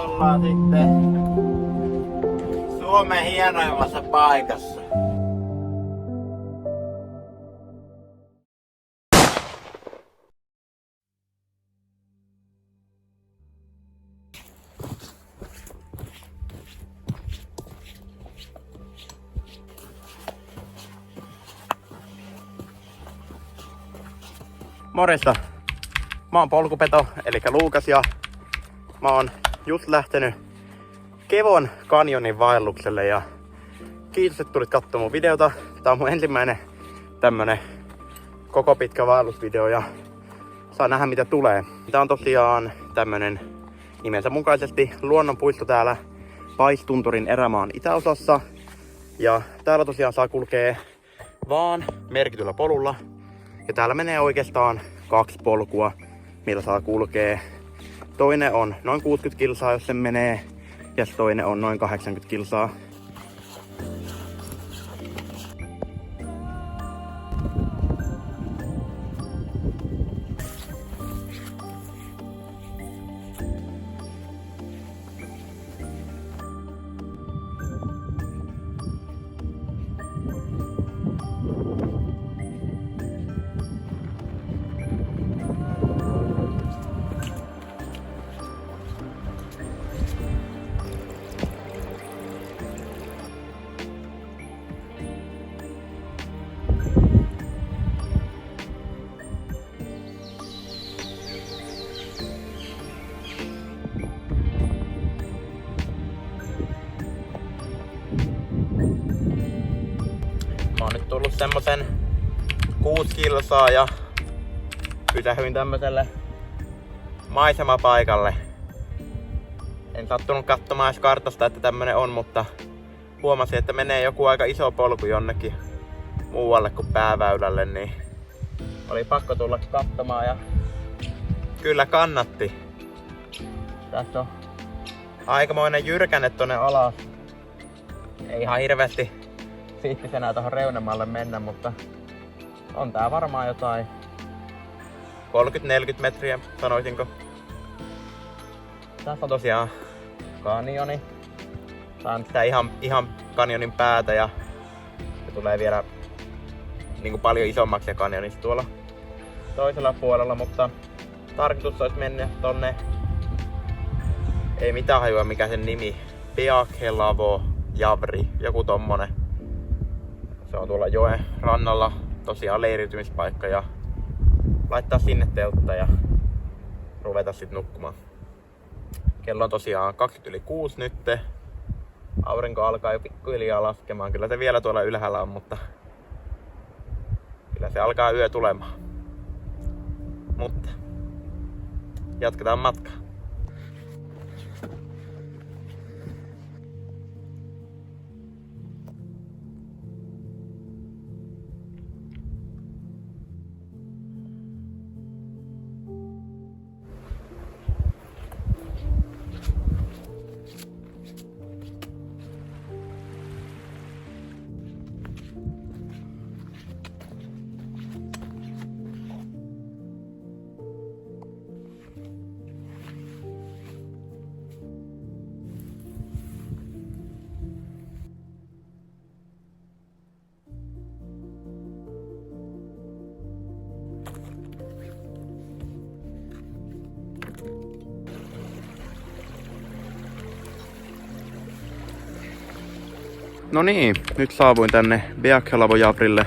ollaan sitten Suomen hienoimmassa paikassa. Morjesta! Mä oon Polkupeto, eli Luukas, ja mä oon just lähtenyt Kevon kanjonin vaellukselle, ja kiitos, että tulit katsomaan mun videota. Tää on mun ensimmäinen tämmönen koko pitkä vaellusvideo, ja saa nähdä mitä tulee. Tää on tosiaan tämmönen nimensä mukaisesti luonnonpuisto täällä Paistunturin erämaan itäosassa, ja täällä tosiaan saa kulkea vaan merkityllä polulla. Ja täällä menee oikeastaan 2 polkua, millä saa kulkea. Toinen on noin 60 kilsaa, jos se menee, ja toinen on noin 80 kilsaa. Mä oon nyt tullut semmosen 6 kilsaa ja pysähyin tämmöselle maisemapaikalle. En sattunut katsomaan edes kartasta, että tämmönen on, mutta huomasin, että menee joku aika iso polku jonnekin muualle kuin pääväylälle, niin oli pakko tulla katsomaan ja kyllä kannatti. Tässä on aikamoinen jyrkänne tonne alas. Ei ihan hirveästi siittis enää tohon reunemalle mennä, mutta on tää varmaan jotain 30-40 metriä, sanoisinko. Tässä on tosiaan kanjoni. Tää on sitä ihan kanjonin päätä, ja se tulee vielä niin paljon isommaksi ja kanjonista tuolla toisella puolella, mutta tarkoitus olisi mennä tonne, ei mitään hajua mikä sen nimi, Beakelavo Javri, joku tommonen. Se on tuolla joen rannalla, tosiaan leiriytymispaikka, ja laittaa sinne teltta ja ruveta sit nukkumaan. Kello on tosiaan 6 nyt. Aurinko alkaa jo pikkuhiljaa laskemaan. Kyllä se vielä tuolla ylhäällä on, mutta kyllä se alkaa yö tulemaan. Mutta jatketaan matkaa. No niin, nyt saavuin tänne Beakelavo Javrille.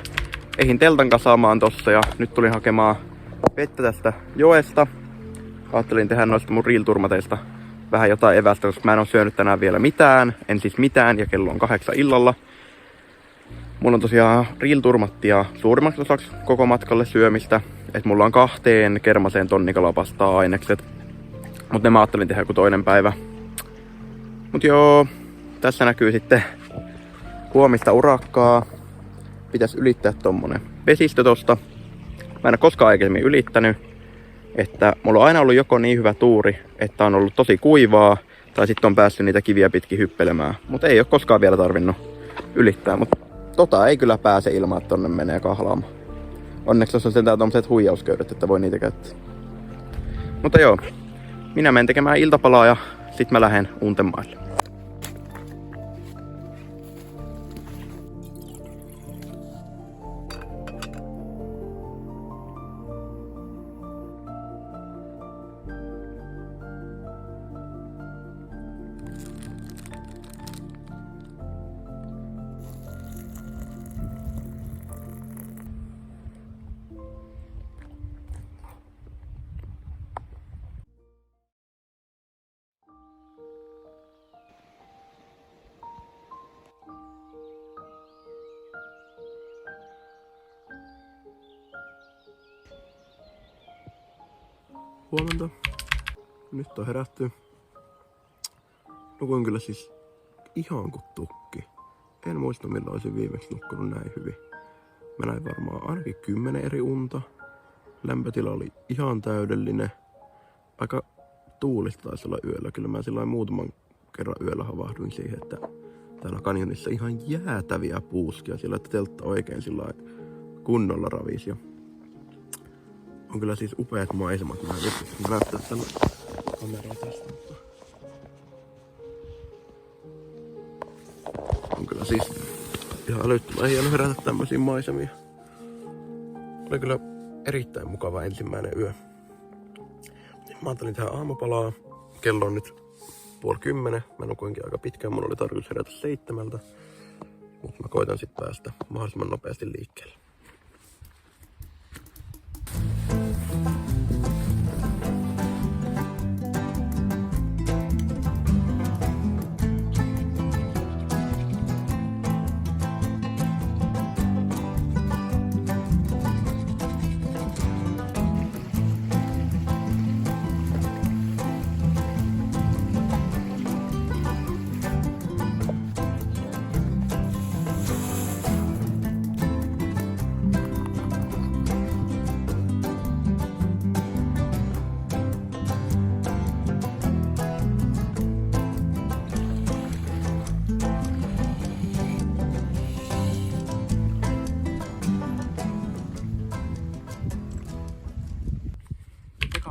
Ehdin teltan kasaamaan tossa ja nyt tulin hakemaan vettä tästä joesta. Ajattelin tehdä noista mun reel-turmateista vähän jotain evästä, koska mä en oo syönyt tänään vielä mitään. En siis mitään, ja kello on 8 illalla. Mulla on tosiaan reel-turmattia suurimmaksi osaksi koko matkalle syömistä. Et mulla on 2 kermaseen tonnikalapastaa ainekset. Mut ne mä ajattelin tehdä joku toinen päivä. Mut joo, tässä näkyy sitten huomista urakkaa. Pitäis ylittää tommonen vesistö tosta. Mä en oo koskaan aikaisemmin ylittänyt. Että mulla on aina ollut joko niin hyvä tuuri, että on ollut tosi kuivaa, tai sitten on päässyt niitä kiviä pitkin hyppelemään. Mutta ei oo koskaan vielä tarvinnut ylittää. Mutta tota ei kyllä pääse ilman, että tonne menee kahlaamaan. Onneksi tuossa on sentään tommoset huijausköydet, että voi niitä käyttää. Mutta joo, minä menen tekemään iltapalaa ja sit mä lähden Untemaille. Huomenta. Nyt on herätty. Nukuin kyllä siis ihan kuin tukki. En muista milloin olisin viimeksi nukkunut näin hyvin. Mä näin varmaan ainakin 10 eri unta. Lämpötila oli ihan täydellinen. Aika tuulista taisi olla yöllä. Kyllä mä sillä muutaman kerran yöllä havahduin siihen, että täällä kanjonissa ihan jäätäviä puuskia. Sillä että teltta oikein sillä kunnolla ravisi. On kyllä siis upeat maisemat. Mä en vittu näyttää tällä kameraa tästä, mutta on kyllä siis ihan älyttömän hieno herätä tämmösiä maisemia. Oli kyllä erittäin mukava ensimmäinen yö. Mä ajattelin tehdä aamupalaa. Kello on nyt 9:30. Mä nukuinkin aika pitkään. Mun oli tarkoitus herätä 7. Mutta mä koitan sit päästä mahdollisimman nopeasti liikkeelle.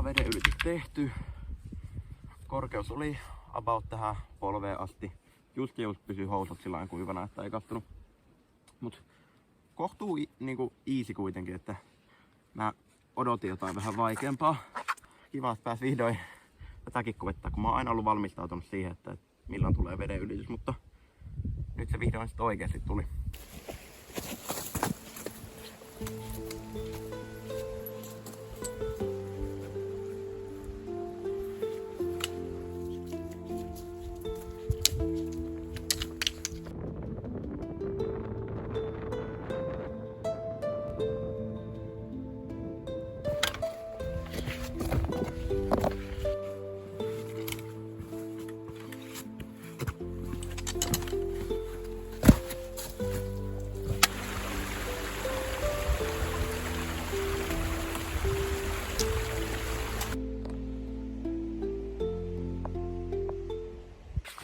Veden ylitys tehty. Korkeus oli about tähän polveen asti. Just pysyy housut sillä kuivana, että ei kastunut. Mut kohtuu niinku easy kuitenkin, että mä odotin jotain vähän vaikeampaa. Kiva, että pääs vihdoin tätäkin koettaa, kun mä oon aina ollut valmistautunut siihen, että milloin tulee veden ylitys, mutta nyt se vihdoin sitten oikeasti tuli.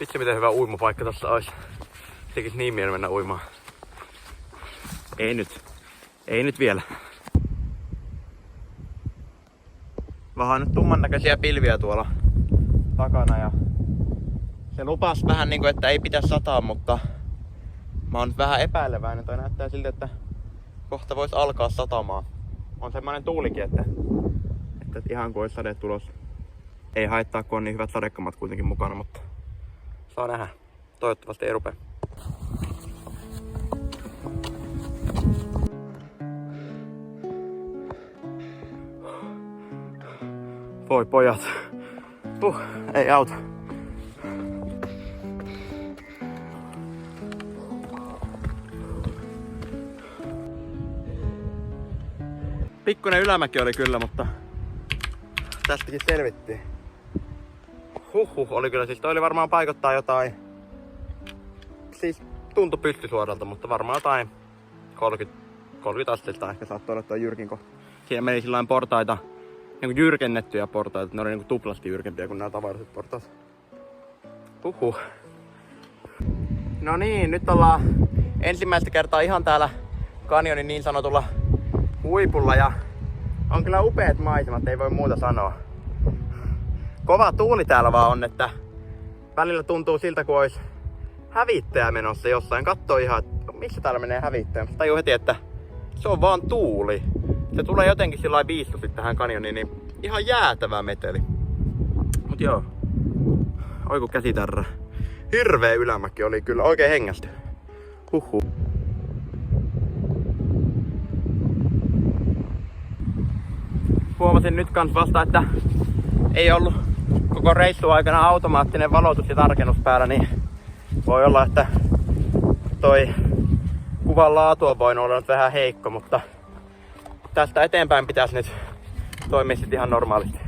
Vitsi miten hyvä uimapaikka tossa olisi. Tekis niin mieli mennä uimaan. Ei nyt vielä. Vähän nyt tumman näköisiä pilviä tuolla takana ja se lupas vähän niinku, että ei pitäisi sataa, mutta mä oon nyt vähän epäileväinen. Toi näyttää siltä, että kohta vois alkaa satamaan. On semmoinen tuulikin, että ihan kuin olisi sade tulos. Ei haittaa, kun on niin hyvät sadekamat kuitenkin mukana, mutta saa nähdä. Toivottavasti ei rupea. Voi pojat. Ei auta. Pikkuinen ylämäki oli kyllä, mutta tästäkin selvittiin. Oli kyllä siis. Toi oli varmaan paikottaa jotain. Siis tuntui pystysuoralta, mutta varmaan jotain 30 astetta ehkä saattoi olla tuo jyrkin kohta. Siinä meni sillain portaita, niinku jyrkennettyjä portaita. Ne oli niinku tuplasti jyrkempiä kuin nämä tavalliset portaat. No niin, nyt ollaan ensimmäistä kertaa ihan täällä kanjonin niin sanotulla huipulla ja on kyllä upeat maisemat, ei voi muuta sanoa. Kova tuuli täällä vaan on, että välillä tuntuu siltä, kun olisi hävittäjä menossa jossain. Katsoo ihan, että missä täällä menee hävittäjä. Tajuu heti, että se on vaan tuuli. Se tulee jotenkin sillai viistosti tähän kanjoniin, niin ihan jäätävä meteli. Mut joo. Oi kun käsitärrä. Hirveä ylämäki oli kyllä, oikein hengästy. Huhhuh. Huomasin nyt kans vasta, että ei ollut koko reissun aikana automaattinen valotus ja tarkennus päällä, niin voi olla, että toi kuvan laatu on voinut olla nyt vähän heikko, mutta tästä eteenpäin pitäisi nyt toimia sit ihan normaalisti.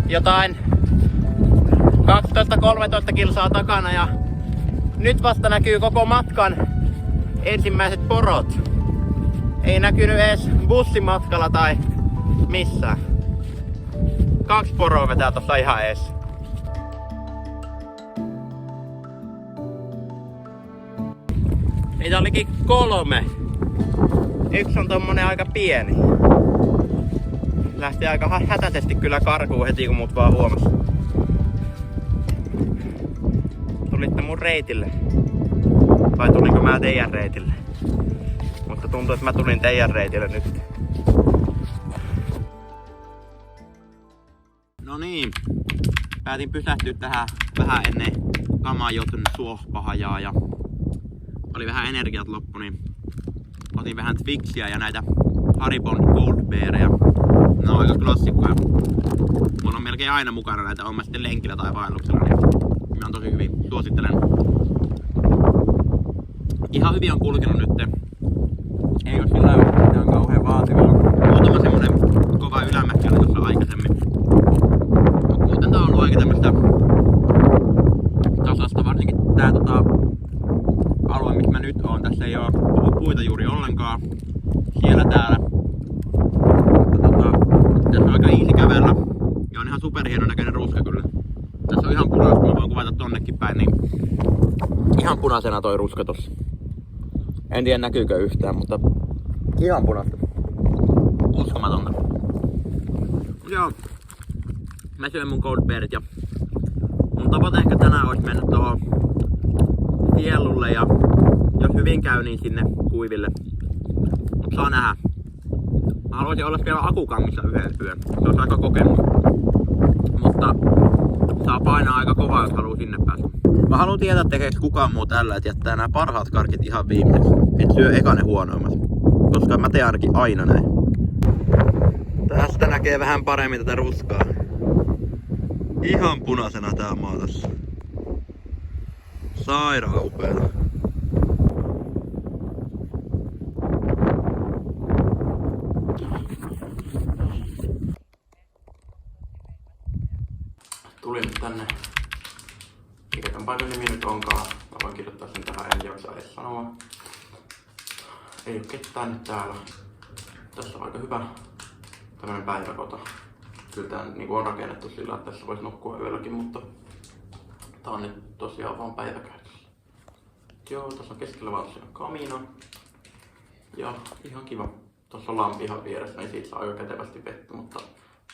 Jotain 12-13 kilsaa takana ja nyt vasta näkyy koko matkan ensimmäiset porot. Ei näkynyt edes bussimatkalla tai missään. 2 poroa vetää tossa ihan ees. Niitä olikin 3. Yksi on tommonen aika pieni. Lähti aika hätäisesti kyllä karkuun heti kun mut vaan huomasi. Tulitte mun reitille. Vai tulinko mä teidän reitille? Mutta tuntuu, että mä tulin teidän reitille nyt. No niin. Päätin pysähtyä tähän vähän ennen Kamajotun suohpahajaa ja oli vähän energiat loppu, niin otin vähän Twixia ja näitä Haribon Gold Beareja. Ne on aika klassikkoja. Mulla on melkein aina mukana näitä, on mä sitten lenkillä tai vaelluksella, niin mä on tosi hyvin. Suosittelen. Ihan hyvin on kulkenut nyt. Ei oo sillä mitään kauhean vaativaa. Muutama semmonen kova ylämäki oli tuossa aikaisemmin. Mutta muuten tää on ollut aika tämmöstä tasasta, varsinkin tää alue missä mä nyt oon. Tässä ei oo puita juuri ollenkaan. Siellä täällä. Tässä on aika easy kävellä ja on ihan superhienon näköinen ruska kyllä. Tässä on ihan punaista, kun mä voin kuvata tonnekin päin, niin ihan punaisena toi ruska tossa. En tiedä näkyykö yhtään, mutta ihan punaista. Uskomatonta. Joo. Mä syön mun Gold Bearit ja mun tavoite ehkä tänään olisi mennä tuohon Fiellulle ja jos hyvin käy niin sinne kuiville. Mut saa nähdä. Mä haluaisin olla vielä Akukammissa yhden yön. Se on aika kokemus. Mutta saa painaa aika kovaa, jos haluu sinne päästä. Mä haluan tietää tekeekö kukaan muu tällä, että jättää nämä parhaat karkit ihan viimeiseksi. Et syö eka ne huonoimmat. Koska mä teen ainakin aina näin. Tästä näkee vähän paremmin tätä ruskaa. Ihan punaisena tää maa tossa. Sairaan upeeta. Tulin nyt tänne. Kirjoitan paikan nimi nyt onkaan. Mä voin kirjoittaa sen tähän, en jaksa edes sanoa. Ei oo ketään nyt täällä. Tässä on aika hyvä tämmönen päiväkota. Kyllä tää niinku on rakennettu sillä, että tässä voisi nukkua yölläkin, mutta tää on nyt tosiaan vaan päiväkäytössä. Joo, tässä on keskellä valssa kamino. Ja ihan kiva. Tuossa on lampi ihan vieressä, niin siitä saa aika kätevästi vettä, mutta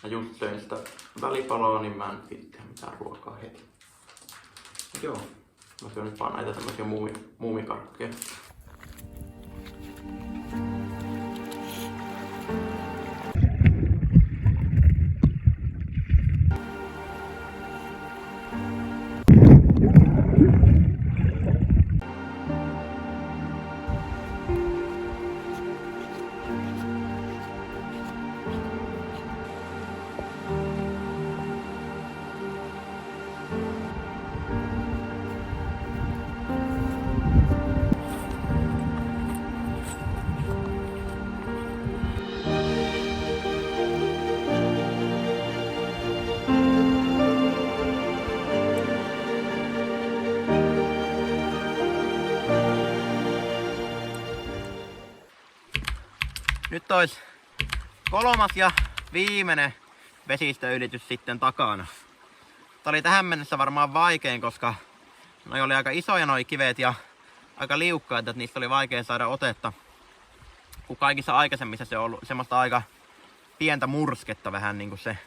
mä just söin sitä välipaloa, niin mä en tehdä mitään ruokaa heti. Joo, mä syön nyt vaan näitä tämmösiä muumikarkkuja. Nyt olisi 3. ja viimeinen vesistöylitys sitten takana. Tää oli tähän mennessä varmaan vaikein, koska noi oli aika isoja noi kivet ja aika liukkaita, että niistä oli vaikea saada otetta. Kun kaikissa aikaisemmissa se on ollut semmoista aika pientä mursketta vähän niin kuin se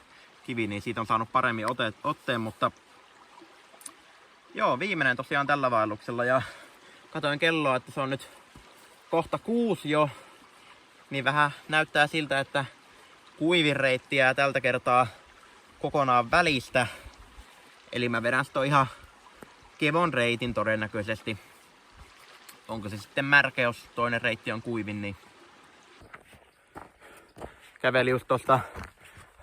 kivi, niin siitä on saanut paremmin otteen, mutta joo, viimeinen tosiaan tällä vaelluksella ja katoin kelloa, että se on nyt kohta 6 jo, niin vähän näyttää siltä, että kuivin reitti jää tältä kertaa kokonaan välistä. Eli mä vedän sitten ihan kevon reitin todennäköisesti. Onko se sitten märkä, jos toinen reitti on kuivin, niin käveli just tosta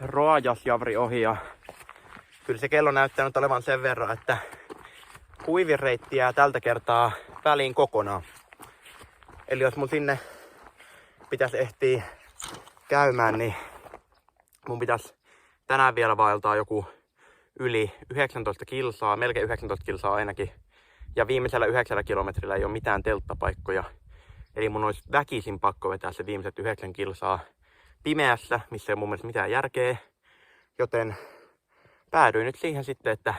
Roajasjavri ohi ja kyllä se kello näyttää nyt olevan sen verran, että kuivin reitti jää tältä kertaa väliin kokonaan. Eli jos mun sinne pitäisi ehtiä käymään, niin mun pitäisi tänään vielä vaeltaa joku yli 19 kilsaa, melkein 19 kilsaa ainakin. Ja viimeisellä 9 kilometrillä ei ole mitään telttapaikkoja. Eli mun olisi väkisin pakko vetää se viimeiset 9 kilsaa pimeässä, missä ei ole mun mielestä mitään järkeä. Joten päädyin nyt siihen sitten, että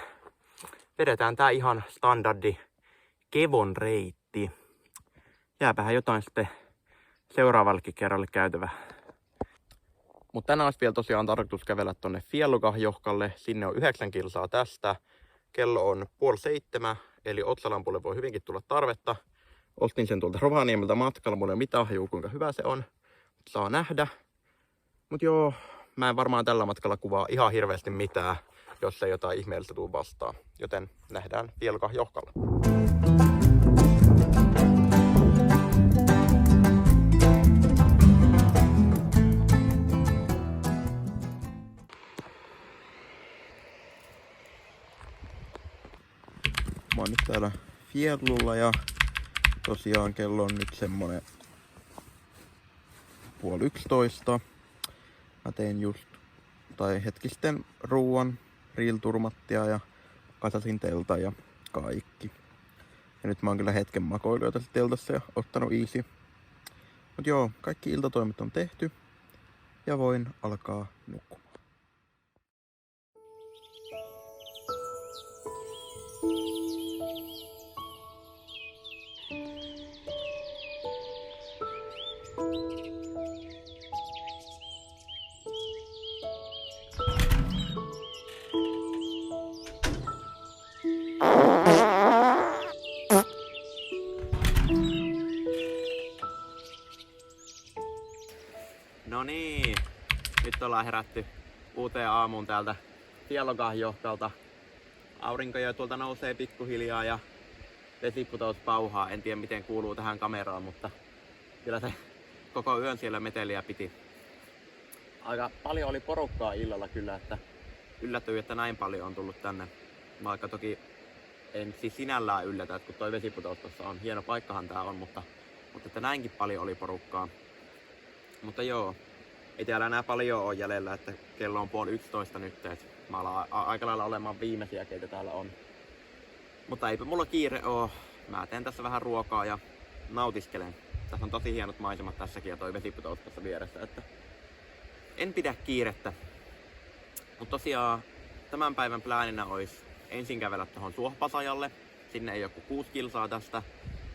vedetään tää ihan standardi kevon reitti. Jääpähän jotain sitten seuraavallekin kerralle käytävä. Mutta tänään olisi vielä tosiaan tarkoitus kävellä tonne Fjällugahjohkalle. Sinne on 9 kilsaa tästä. Kello on 6:30, eli otsalampulle voi hyvinkin tulla tarvetta. Ostin sen tuolta Rovaniemeltä matkalla, mulla ei ole mitään hajua kuinka hyvä se on. Saa nähdä. Mut joo, mä en varmaan tällä matkalla kuvaa ihan hirveästi mitään, jos ei jotain ihmeellistä tuu vastaan. Joten nähdään Fjällugahjohkalla. Mä oon nyt täällä Fjällulla ja tosiaan kello on nyt semmonen 10:30. Mä tein just hetki sitten ruuan, riilturmattia ja kasasin telta ja kaikki. Ja nyt mä oon kyllä hetken makoillut tässä teltassa ja ottanut easy. Mut joo, kaikki iltatoimet on tehty ja voin alkaa nukkumaan. No niin, nyt ollaan herätty uuteen aamuun täältä Fjällugahjohkalta. Aurinko jo tuolta nousee pikkuhiljaa ja vesiputous pauhaa. En tiedä miten kuuluu tähän kameraan, mutta kyllä se koko yön siellä meteliä piti. Aika paljon oli porukkaa illalla kyllä, että yllätyin, että näin paljon on tullut tänne. Vaikka toki en siis sinällään yllätä, että kun toi vesiputous tossa on, hieno paikkahan tää on, mutta että näinkin paljon oli porukkaa. Mutta joo, ei täällä enää paljon ole jäljellä, että kello on 10:30 nyt, että mä alan aika lailla olemaan viimeisiä, keitä täällä on. Mutta eipä mulla kiire oo. Mä teen tässä vähän ruokaa ja nautiskelen. Tässä on tosi hienot maisemat tässäkin ja toi vesiputous tässä vieressä, että en pidä kiirettä. Mutta tosiaan tämän päivän plääninä olisi ensin kävellä tuohon Suohpasajalle. Sinne ei ole kuin 6 kilsaa tästä.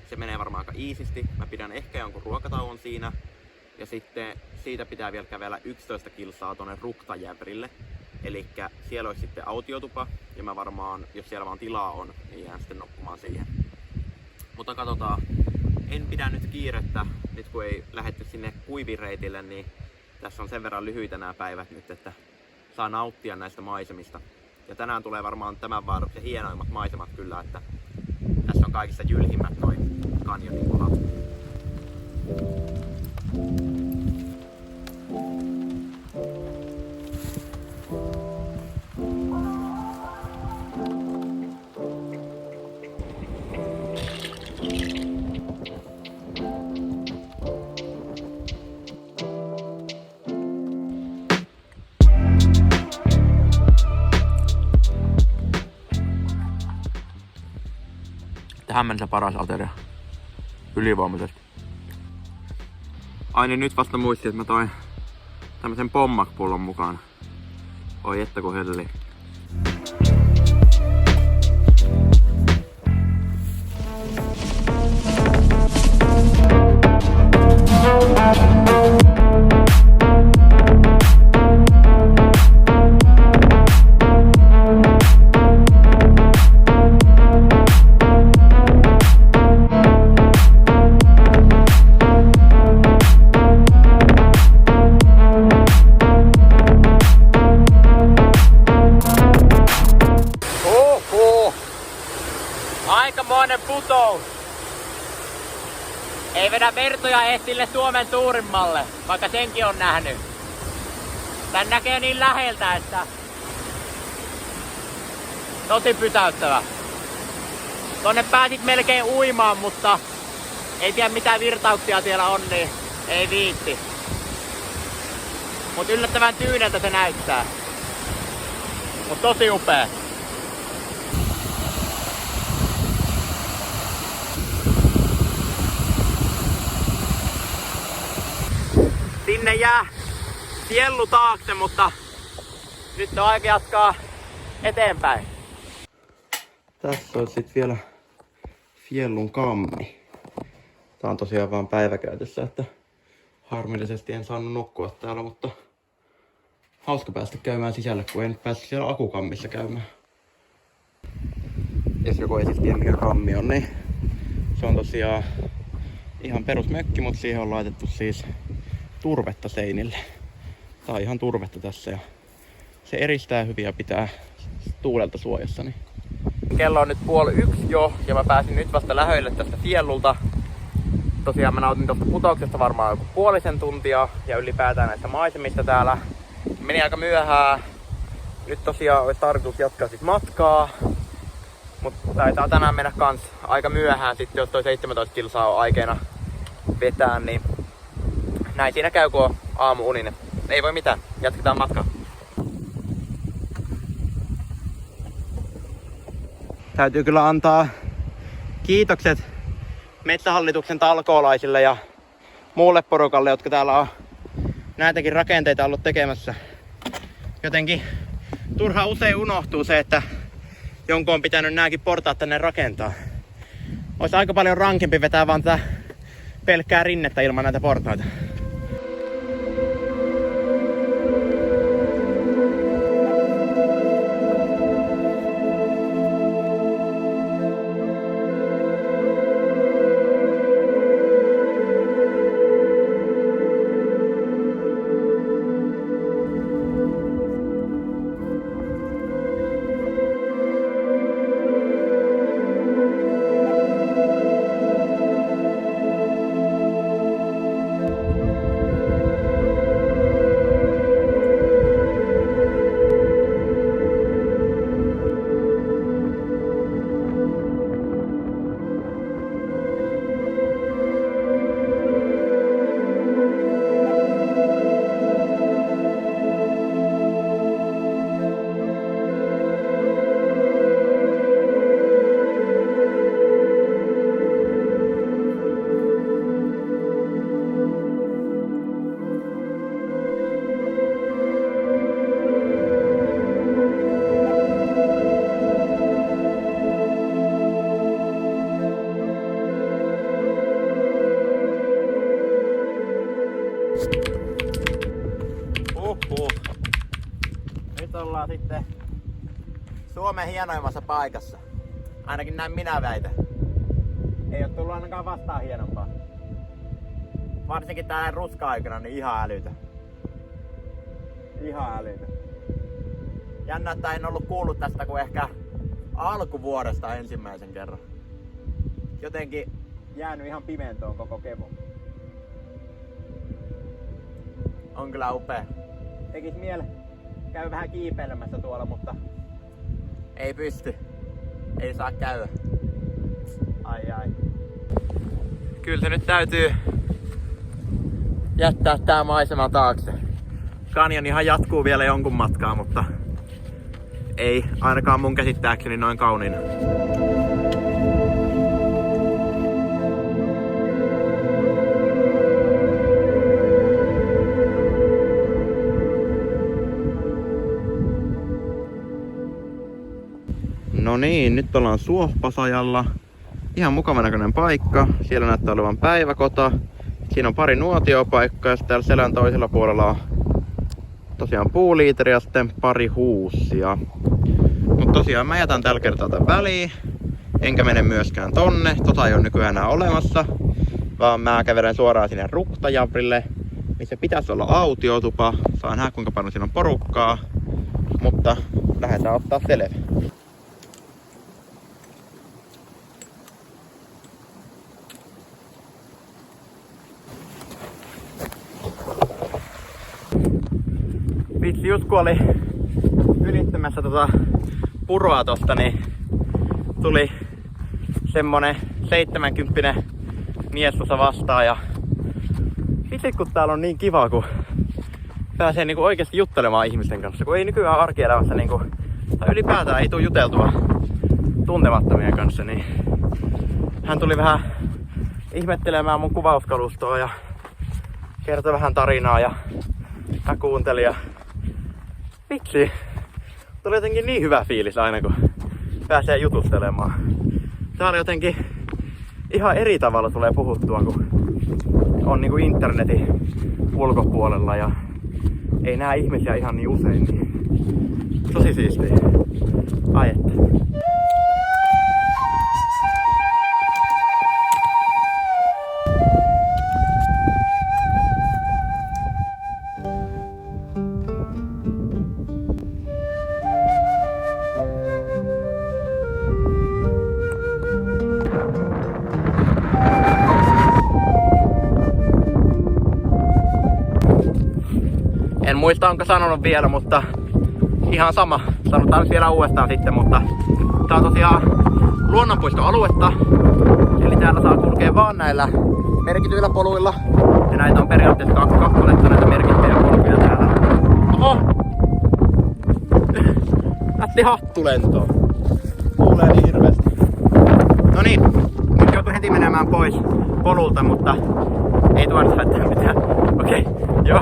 Se menee varmaan aika iisisti. Mä pidän ehkä jonkun ruokatauon siinä. Ja sitten siitä pitää vielä kävellä 11 kilsaa tuonne Ruktajävrille. Elikkä siellä olisi sitten autiotupa. Ja mä varmaan, jos siellä vaan tilaa on, niin jään sitten nukkumaan siihen. Mutta katsotaan. En pidä nyt kiirettä. Nyt kun ei lähdetty sinne kuivireitille, niin tässä on sen verran lyhyitä nämä päivät nyt, että saa nauttia näistä maisemista. Ja tänään tulee varmaan tämän vaelluksen hienoimmat maisemat kyllä, että tässä on kaikista jylhimmät noin kanjonin kohdat. Tähän mennessä paras ateria. Ylivoimaisesti. Ai niin, nyt vasta muistin, että mä toin tämmösen pommakpullon mukaan. Oi että kun helli. Aikamoinen putous. Ei vedä vertoja edes sille Suomen suurimmalle, vaikka senkin on nähnyt. Tän näkee niin läheltä, että tosi pysäyttävä. Tonne pääsit melkein uimaan, mutta ei tiedä mitä virtauksia siellä on, niin ei viitti. Mut yllättävän tyyneltä se näyttää. Mut tosi upea. Sinne jää siellu taakse, mutta nyt on aika jatkaa eteenpäin. Tässä on sitten vielä Fjällun kammi. Tää on tosiaan vaan päiväkäytössä, että harmillisesti en saanut nukkua täällä, mutta hauska päästä käymään sisällä, kun ei nyt päässyt siellä akukammissa käymään. Jos joku ei siis tiedä mikä kammi on, niin se on tosiaan ihan perusmökki, mutta siihen on laitettu siis turvetta seinille. Tää on ihan turvetta tässä ja se eristää hyvin ja pitää tuulelta suojassa. Niin. Kello on nyt 12:30 jo ja mä pääsin nyt vasta lähöille tästä Fjällulta. Tosiaan mä nautin tuosta putouksesta varmaan joku puolisen tuntia ja ylipäätään näistä maisemista täällä. Meni aika myöhään. Nyt tosiaan olisi tarkoitus jatkaa sit matkaa. Mutta taitaa tänään mennä kans aika myöhään sitten, jos toi 17 kilsaa on aikeena vetää, niin näin siinä käy, kun on aamu-uninen. Ei voi mitään, jatketaan matkaa. Täytyy kyllä antaa kiitokset Metsähallituksen talkoolaisille ja muulle porukalle, jotka täällä on näitäkin rakenteita ollut tekemässä. Jotenkin turha usein unohtuu se, että jonkun on pitänyt nääkin portaat tänne rakentaa. Olisi aika paljon rankempi vetää vaan tätä pelkkää rinnettä ilman näitä portaita. Nyt ollaan sitten Suomen hienoimmassa paikassa. Ainakin näin minä väitän. Ei oo tullut ainakaan vastaan hienompaa. Varsinkin täällä ruska-aikana, niin ihan älytä. Ihan älytä. Jännä, että en ollut kuullut tästä kuin ehkä alkuvuodesta ensimmäisen kerran. Jotenkin jäänyt ihan pimentoon koko kevo. On kyllä upea. Tekis miele käy vähän kiipeilemässä tuolla, mutta ei pysty. Ei saa käydä. Ai. Kyllä se nyt täytyy jättää tää maisema taakse. Kanjonihan jatkuu vielä jonkun matkaa, mutta ei ainakaan mun käsittääkseni noin kauniina. No niin, nyt ollaan Suohpasajalla. Ihan mukavan näköinen paikka. Siellä näyttää olevan päiväkota. Siinä on pari nuotiopaikkaa ja täällä selän toisella puolella on tosiaan puuliiteri ja sitten pari huussia. Mutta tosiaan mä jätän tällä kertaa tän väliin. Enkä mene myöskään tonne. Tota ei ole nykyään enää olemassa. Vaan mä kävelen suoraan sinne Ruktajavrille, missä pitäisi olla autiotupa. Saa nähdä kuinka paljon siinä on porukkaa. Mutta lähdetään ottaa selvä. Vitsi, just kun oli ylittämässä puroa tosta, niin tuli semmonen 70 mies tuossa vastaan. Ja vitsi, kun täällä on niin kiva, kun pääsee niinku oikeesti juttelemaan ihmisten kanssa. Kun ei nykyään arkielämässä niinku, tai ylipäätään ei tule juteltua tuntemattomien kanssa, niin hän tuli vähän ihmettelemään mun kuvauskalustoa ja kertoi vähän tarinaa ja mä kuuntelin ja vitsi, tuli jotenkin niin hyvä fiilis aina kun pääsee jutustelemaan. Täällä jotenkin ihan eri tavalla tulee puhuttua kun on niinku internetin ulkopuolella ja ei näe ihmisiä ihan niin usein. Niin tosi siistiä. Ai että. En muista onko sanonut vielä, mutta ihan sama. Sanotaan vielä uudestaan sitten, mutta tää on tosiaan luonnonpuistoaluetta. Eli täällä saa kulkea vaan näillä merkityillä poluilla. Ja näitä on periaatteessa 2 kappaletta näitä merkittyjä polkuja täällä. Oho! Lähti hattu lentoon. Kuulee niin hirveesti. No niin, nyt joutui heti menemään pois polulta, mutta ei tuoda haittaa mitään. Okei, joo.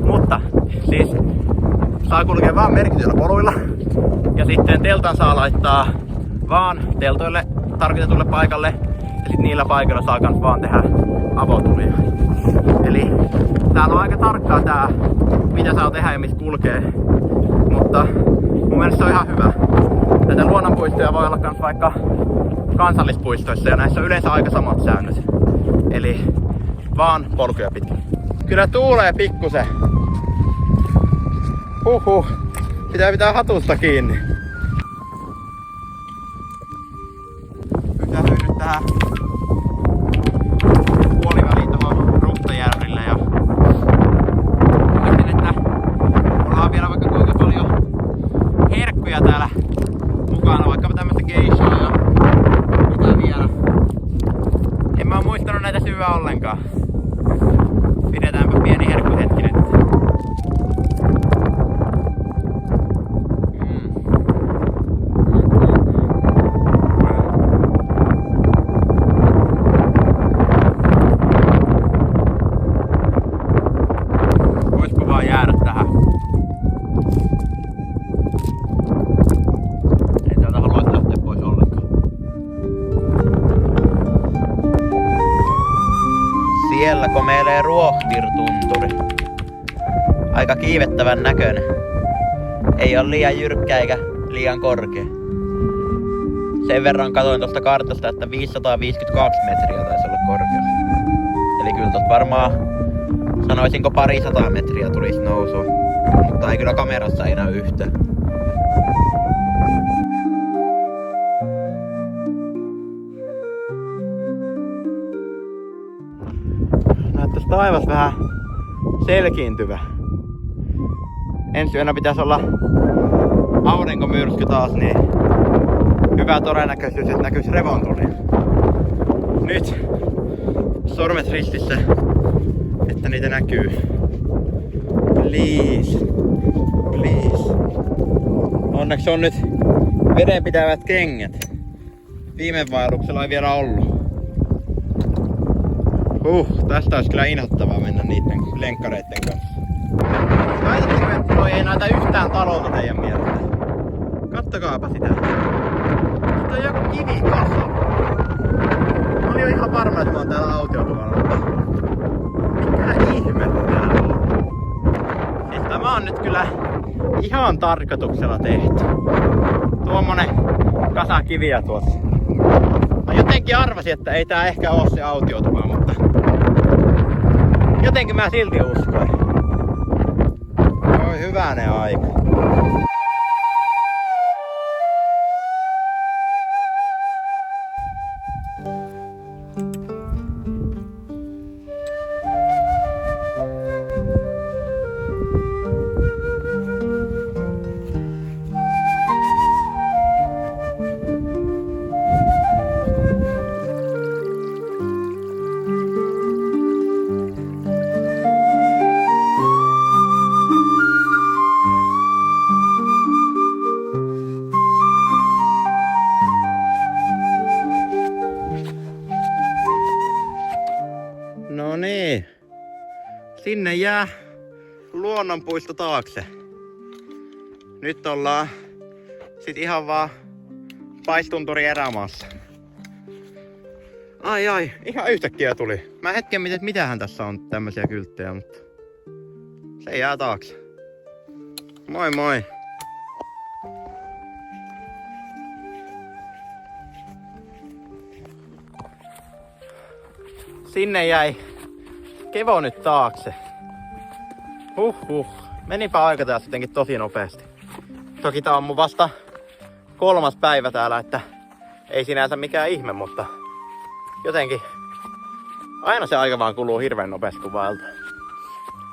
Mutta siis saa kulkea vaan merkityillä poluilla. Ja sitten teltan saa laittaa vaan teltoille tarkoitetulle paikalle. Ja sitten niillä paikoilla saa kans vaan tehdä avotulia. Eli täällä on aika tarkkaa tää, mitä saa tehdä ja missä kulkee. Mutta mun mielestä se on ihan hyvä. Näitä luonnonpuistoja voi olla kans vaikka kansallispuistoissa ja näissä on yleensä aika samat säännöt. Eli vaan polkuja pitkin. Kyllä tuulee pikkusen. Huhhuh. Pitää hatusta kiinni. Pysähdyin nyt tähän puoliväliin tuohon Ruktajärville ja mietin, että mulla on vielä vaikka kuinka paljon herkkuja täällä mukana, vaikka tämmöstä geishaa ja mitä vielä. En mä oo muistanut näitä syödä ollenkaan. Pidetäänpä pieni herkkuhetki nyt. Voisiko vaan jäädä tähän? Ei täältä haluaisi lähteä pois ollenkaan. Siellä komeilee Ruohtir-tunturi. Aika kiivettävän näköinen. Ei ole liian jyrkkä eikä liian korkea. Sen verran katoin tuosta kartasta, että 552 metriä taisi olla korkeus. Eli kyllä tosta varmaan, sanoisinko 200 metriä tulisi nousua. Mutta ei kyllä kamerassa ei näy yhtään. Näyttäis taivas vähän selkiintyvä. Ensi yönä pitäisi olla aurinkomyrsky taas, niin hyvä todennäköisyys, että näkyisi revontulia. Nyt sormet ristissä, että niitä näkyy. Please. Please. Onneksi on nyt vedenpitävät kengät. Viime vaelluksella ei vielä ollut. Tästä olisi kyllä inhottavaa mennä niiden lenkkareiden kanssa. Väitättekö, että toi ei näytä yhtään talolta teidän mielestä? Kattokaapa sitä. Nyt on joku kivikasa. Mä olin jo ihan varma, että mä oon täällä autiotuvalla, mutta mikä ihme täällä on? Siis tämä on nyt kyllä ihan tarkoituksella tehty. Tuommoinen kasa kiviä tuossa. Mä jotenkin arvasin, että ei tää ehkä oo se autiotuva, mutta jotenkin mä silti uskoin. Oi hyvänen aika. No niin, sinne jää luonnonpuisto taakse. Nyt ollaan sit ihan vaan Paistunturi erämaassa. Ai, ihan yhtäkkiä tuli. Mä hetken mietin, että mitähän tässä on tämmösiä kylttejä, mutta se jää taakse. Moi moi! Sinne jäi Kevo nyt taakse. Menipä aika tässä jotenkin tosi nopeasti. Toki tää on mun vasta 3. päivä täällä, että ei sinänsä mikään ihme, mutta jotenkin aina se aika vaan kuluu hirveän nopeasti kun vaeltaa.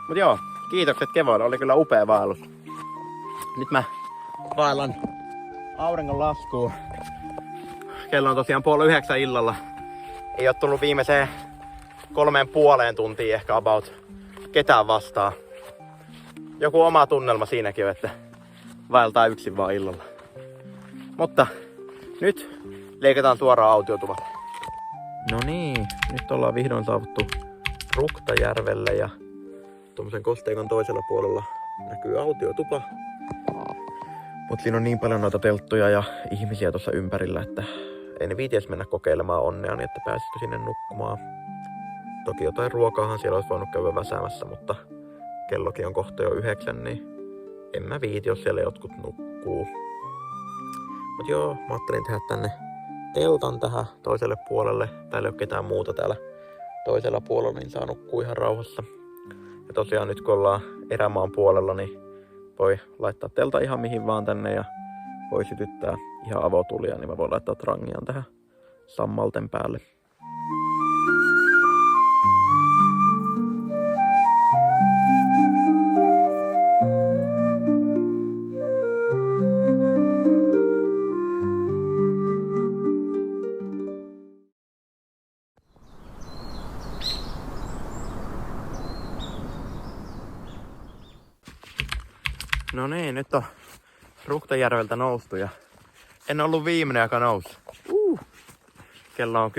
Mut joo, kiitokset Kevoille, oli kyllä upea vaellus. Nyt mä vaellan auringon laskuun. Kello on tosiaan 8:30 illalla. Ei oo tullut viimeiseen 3,5 tuntia ehkä about ketään vastaan. Joku oma tunnelma siinäkin on, että vaeltaa yksin vaan illalla. Mutta nyt leikataan suoraan autiotuvalle. No niin, nyt ollaan vihdoin saavuttu Ruktajärvelle ja tuommoisen kosteikon toisella puolella näkyy autiotupa. Mut siinä on niin paljon noita telttoja ja ihmisiä tuossa ympärillä, että en viities mennä kokeilemaan onneani, että pääsisikö sinne nukkumaan. Toki jotain ruokaahan siellä olisi voinut käydä väsäämässä, mutta kellokin on kohta jo 9, niin en mä viiti, jos siellä jotkut nukkuu. Mut joo, mä ajattelin tehdä tänne teltan tähän toiselle puolelle. Täällä ei ole ketään muuta täällä toisella puolella, niin saa nukkua ihan rauhassa. Ja tosiaan nyt kun ollaan erämaan puolella, niin voi laittaa telta ihan mihin vaan tänne ja voi sytyttää ihan avotulia, niin mä voin laittaa trangian tähän sammalten päälle. No niin, nyt on Ruktajärveltä noustu ja en ollut viimeinen, joka nousi. Kello on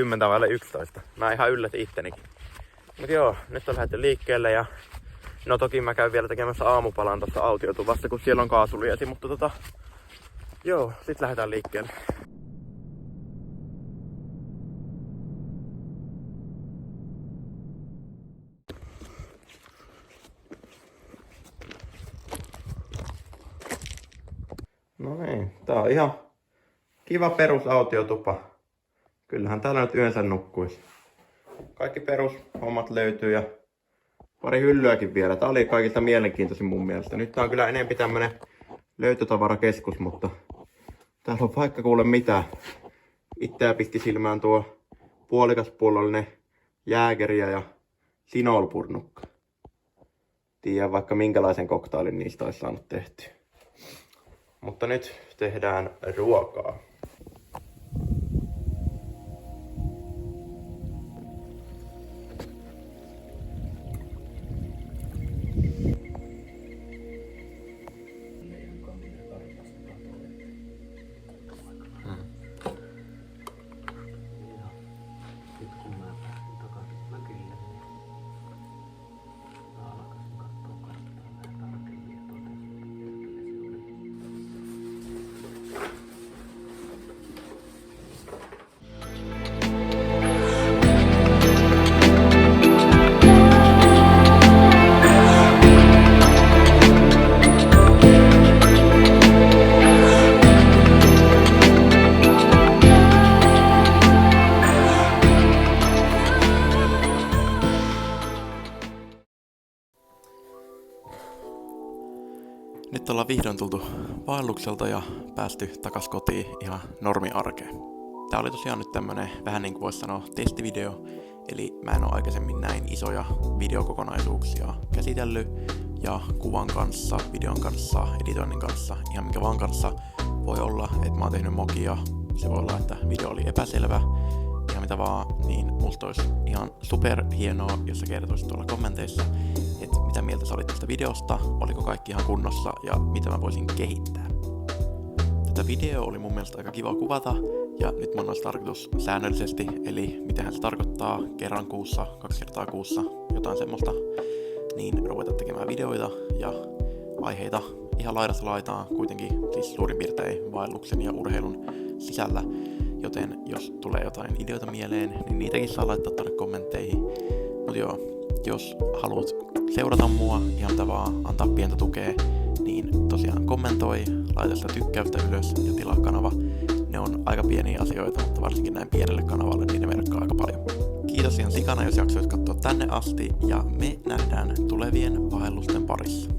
10:11. Mä ihan yllätin ittenikin. Mut joo, nyt on lähdetty liikkeelle ja no toki mä käyn vielä tekemässä aamupalan tossa autiotuvassa, kun siellä on kaasulieti, mutta joo, sit lähdetään liikkeelle. No niin, tää on ihan kiva perusautiotupa. Kyllähän täällä nyt yönsä nukkuisi. Kaikki perushommat löytyy ja pari hyllyäkin vielä. Tää oli kaikista mielenkiintoisin mun mielestä. Nyt tää on kyllä enempi tämmönen löytötavarakeskus, mutta täällä on vaikka kuule mitä. Itseä pisti silmään tuo puolikaspuolollinen jäägeriä ja sinolpurnukka. Tiedän vaikka minkälaisen koktailin niistä olisi saanut tehtyä. Mutta nyt tehdään ruokaa. Nyt ollaan vihdoin tultu vaellukselta ja päästy takas kotiin ihan normiarkeen. Tää oli tosiaan nyt tämmönen vähän niin kuin voisi sanoa testivideo, eli mä en oo aikaisemmin näin isoja videokokonaisuuksia käsitellyt, ja kuvan kanssa, videon kanssa, editoinnin kanssa, ihan minkä vaan kanssa voi olla, että mä oon tehnyt mokia, se voi olla, että video oli epäselvä, ihan mitä vaan, niin musta olisi ihan super hienoa, jos sä kertoisit tuolla kommenteissa, että mitä mieltä sä olit tästä videosta, oliko kaikki ihan kunnossa ja mitä mä voisin kehittää. Tätä video oli mun mielestä aika kiva kuvata, ja nyt mun olisi tarkoitus säännöllisesti, eli mitähän se tarkoittaa, kerran kuussa, 2 kertaa kuussa, jotain semmoista, niin ruveta tekemään videoita ja aiheita ihan laidasta laitaan, kuitenkin siis suurin piirtein vaelluksen ja urheilun sisällä, joten jos tulee jotain ideoita mieleen, niin niitäkin saa laittaa tuonne kommentteihin. Mut joo, jos haluat seurata mua, ihan mitä vaan, antaa pientä tukea, niin tosiaan kommentoi, laita sitä tykkäystä ylös ja tilaa kanava. Ne on aika pieniä asioita, mutta varsinkin näin pienelle kanavalle niin ne merkkaa aika paljon. Kiitos ihan sikana, jos jaksoit katsoa tänne asti, ja me nähdään tulevien vaellusten parissa.